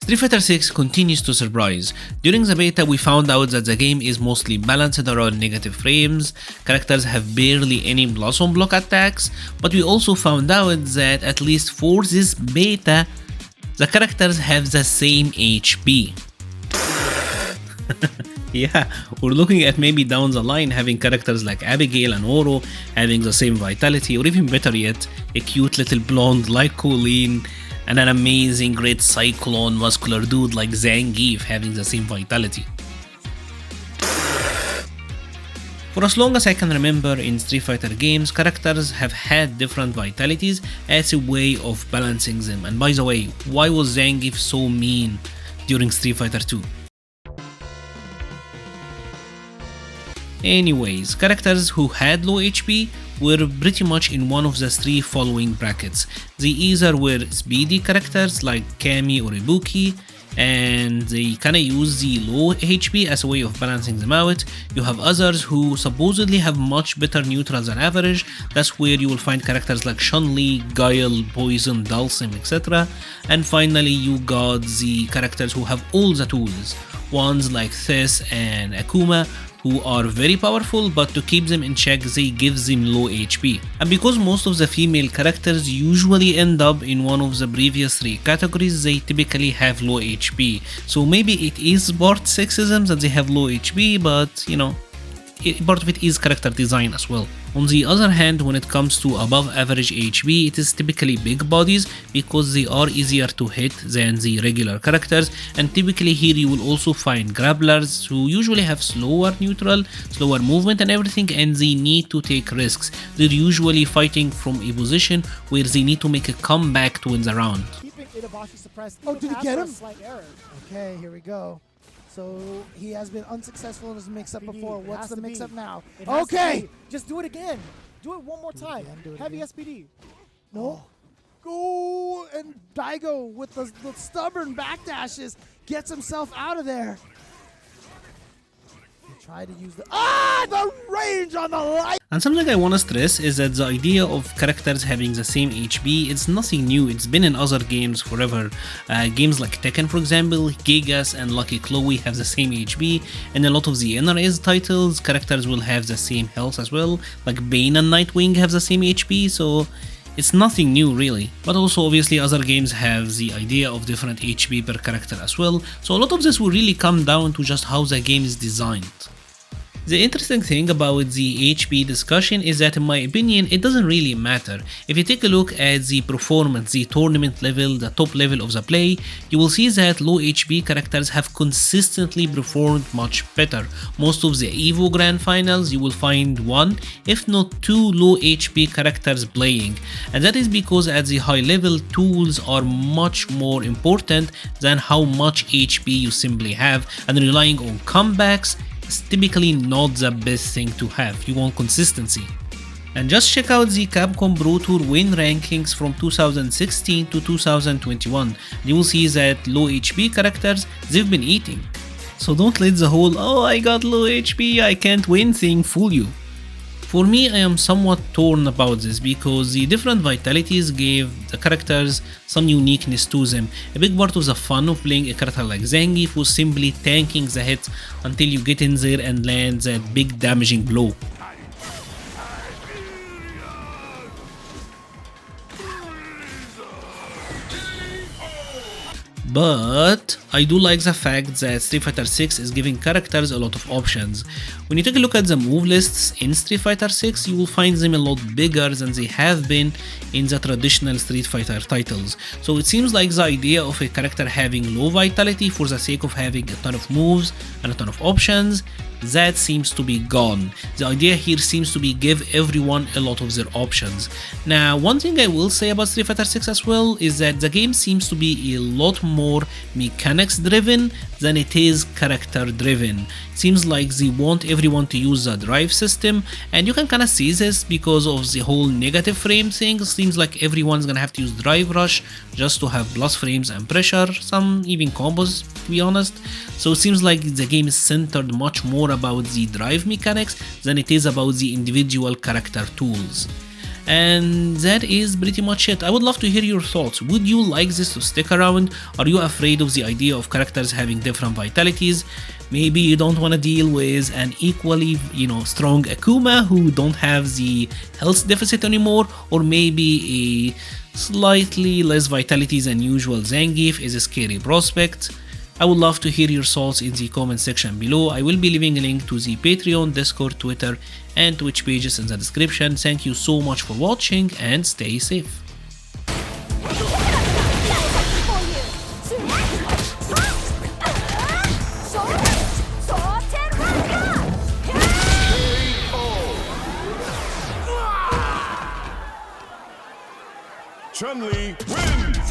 Street Fighter 6 continues to surprise. During the beta we found out that the game is mostly balanced around negative frames, characters have barely any blossom block attacks, but we also found out that at least for this beta, the characters have the same HP. Yeah, we're looking at maybe down the line having characters like Abigail and Oro having the same vitality, or even better yet, a cute little blonde like Colleen, and an amazing great cyclone muscular dude like Zangief having the same vitality. For as long as I can remember in Street Fighter games, characters have had different vitalities as a way of balancing them. And by the way, why was Zangief so mean during Street Fighter 2? Anyways, characters who had low HP were pretty much in one of the three following brackets. They either were speedy characters like Kami or Ibuki, and they kinda use the low HP as a way of balancing them out. You have others who supposedly have much better neutrals than average. That's where you will find characters like Chun-Li, Guile, Poison, Dhalsim, etc. And finally you got the characters who have all the tools, ones like Thess and Akuma, who are very powerful, but to keep them in check they give them low HP. And because most of the female characters usually end up in one of the previous three categories, they typically have low HP. So maybe it is part sexism that they have low HP, but you know, part of it is character design as well. On the other hand, when it comes to above average HP, it is typically big bodies because they are easier to hit than the regular characters, and typically here you will also find grapplers who usually have slower neutral, slower movement and everything, and they need to take risks. They're usually fighting from a position where they need to make a comeback to win the round. Oh, did he get him? Okay, here we go. So he has been unsuccessful in his mix-up before. What's the mix-up now? Okay! Just do it again. Do it one more time. Heavy SPD. No. Go! And Daigo with the stubborn backdashes gets himself out of there. Try to use the range on the light. And something I wanna stress is that the idea of characters having the same HP is nothing new. It's been in other games forever. Games like Tekken, for example, Gigas and Lucky Chloe have the same HP, and a lot of the NRS titles, characters will have the same health as well. Like Bane and Nightwing have the same HP, so it's nothing new really. But also obviously other games have the idea of different HP per character as well, so a lot of this will really come down to just how the game is designed. The interesting thing about the HP discussion is that in my opinion it doesn't really matter. If you take a look at the performance, the tournament level, the top level of the play, you will see that low HP characters have consistently performed much better. Most of the EVO Grand Finals you will find one, if not two low HP characters playing, and that is because at the high level tools are much more important than how much HP you simply have, and relying on comebacks is typically not the best thing to have. You want consistency. And just check out the Capcom Pro Tour win rankings from 2016 to 2021. You will see that low HP characters, they've been eating. So don't let the whole "oh I got low HP, I can't win" thing fool you. For me, I am somewhat torn about this because the different vitalities gave the characters some uniqueness to them. A big part of the fun of playing a character like Zangief was simply tanking the hit until you get in there and land that big damaging blow. But I do like the fact that Street Fighter 6 is giving characters a lot of options. When you take a look at the move lists in Street Fighter 6, you will find them a lot bigger than they have been in the traditional Street Fighter titles. So it seems like the idea of a character having low vitality for the sake of having a ton of moves and a ton of options, that seems to be gone. The idea here seems to be give everyone a lot of their options. Now, one thing I will say about Street Fighter 6 as well is that the game seems to be a lot more mechanics driven than it is character driven. It seems like they want everyone to use the drive system, and you can kind of see this because of the whole negative frame thing. It seems like everyone's gonna have to use drive rush just to have plus frames and pressure, some even combos to be honest. So it seems like the game is centered much more about the drive mechanics than it is about the individual character tools. And that is pretty much it. I would love to hear your thoughts. Would you like this to stick around? Are you afraid of the idea of characters having different vitalities? Maybe you don't want to deal with an equally, strong Akuma who don't have the health deficit anymore, or maybe a slightly less vitality than usual Zangief is a scary prospect. I would love to hear your thoughts in the comment section below. I will be leaving a link to the Patreon, Discord, Twitter, and Twitch pages in the description. Thank you so much for watching and stay safe. Chun-Li wins!